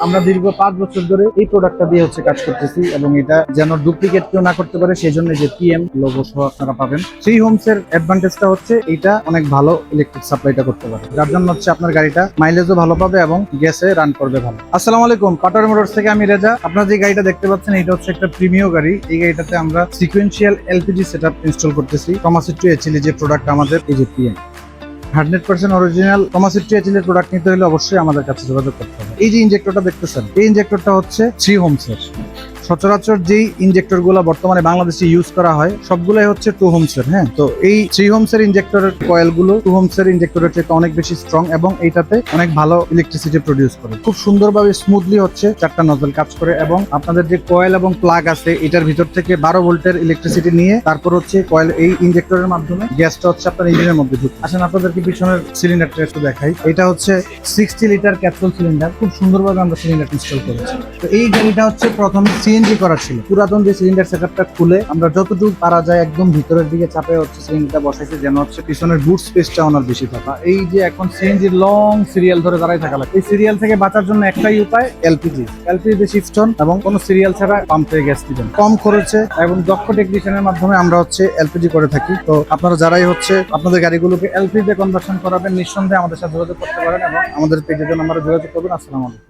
আমরা দীর্ঘ 5 বছর ধরে এই প্রোডাক্টটা দিয়ে কাজ করতেছি এবং এটা যেন ডুপ্লিকেট কেউ না করতে পারে সেই জন্য যে পিএম লোগো সহ আপনারা পাবেন। থ্রি হোমস এর অ্যাডভান্টেজটা হচ্ছে এটা অনেক ভালো ইলেকট্রিক সাপ্লাইটা করতে পারে, যার জন্য আপনার গাড়িটা মাইলেজও ভালো পাবে এবং গ্যাসে রান করবে ভালো। আসসালামু আলাইকুম, পাটোয়ারি মোটরস থেকে আমি রেজা। আপনারা যে গাড়িটা দেখতে পাচ্ছেন এটা হচ্ছে একটা প্রিমিয়াম গাড়ি। এই গাড়িটাতে আমরা সিকোয়েন্সিয়াল এলপিজি সেটআপ ইনস্টল করতেছি। টমাসিটো এইচএলই যে প্রোডাক্ট আমাদের, এই যে পিএম 100% অরিজিনাল টমাসিটো এইচএলই প্রোডাক্ট নিতে হলে অবশ্যই আমাদের কাছে যোগাযোগ করতে হবে। এই যে ইনজেক্টরটা দেখতেছেন, এই ইনজেক্টরটা হচ্ছে থ্রি হোমস এর। সচরাচর যেই ইনজেক্টর গুলা বর্তমানে বাংলাদেশে ইউজ করা হয় সবগুলাই হচ্ছে টু হোমস এর। হ্যাঁ, তো এই থ্রি হোমস এর ইনজেক্টরের কয়েল গুলো টু হোমস এর ইনজেক্টরের থেকে অনেক বেশি স্ট্রং এবং এইটাতে অনেক ভালো ইলেকট্রিসিটি প্রডিউস করে। খুব সুন্দরভাবে স্মুথলি চারটা নজল কাজ করে এবং আপনাদের যে কয়েল এবং প্লাগ আছে এটার ভিতর থেকে 12 ভোল্টের ইলেকট্রিসিটি নিয়ে তারপর কয়েল এই ইনজেক্টরের মাধ্যমে গ্যাসটা আপনার ইঞ্জিনের মধ্যে ঢুকে। আসেন আপনাদেরকে পিছনের সিলিন্ডারটা একটু দেখাই। এটা হচ্ছে 60 লিটার ক্যাপসুল সিলিন্ডার। খুব সুন্দরভাবে আমরা সিলিন্ডার ইনস্টল করেছি। তো এই গাড়িটা প্রথমে সিএনজি করা ছিল। পুরাতন যে সিলিন্ডার সেটআপটা খুলে আমরা যতটুকু পারা যায় একদম ভিতরের দিকে চাপে সিলিন্ডারটা বসাইছে, যেন পিছনের বুট স্পেসটা ওনার বেশি থাকা। এই যে এখন সিএনজির লং সিরিয়াল ধরে দাঁড়ায় থাকা লাগে, এই সিরিয়াল থেকে বাঁচার জন্য একটাই উপায়, এলপিজি শিফট অন এবং কোনো সিরিয়াল ছাড়া পাম্প থেকে গ্যাস দিবেন। কম খরচে এবং দক্ষ টেকনিশিয়ানের মাধ্যমে আমরা এলপিজি করে থাকি। তো আপনারা যারাই আপনাদের গাড়িগুলোকে এলপিজি কনভার্সন করাবেন নিঃসন্দেহে আমাদের সাথে যোগাযোগ করতে পারেন এবং আমাদের পেজের জন্য আমরা যোগাযোগ করবেন। আসসালামু আলাইকুম।